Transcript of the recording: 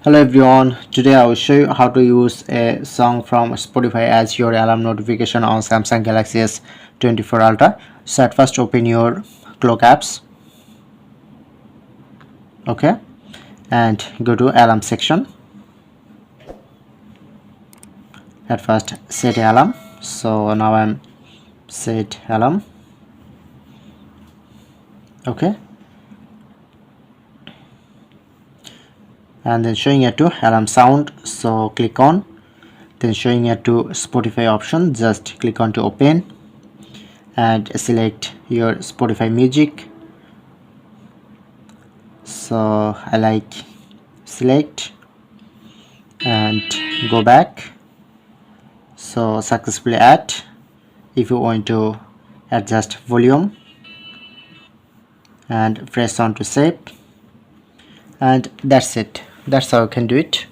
Hello everyone, today I will show you how to use a song from Spotify as your alarm notification on Samsung Galaxy S24 Ultra. So at first open your clock apps, okay, and go to alarm section. At first set alarm. So now I'm set alarm, okay, and then showing it to alarm sound. So click on, then showing it to Spotify option. Just click on to open and select your Spotify music. So I like select and go back. So successfully add. If you want to adjust volume and press on to save, and that's it. That's how you can do it.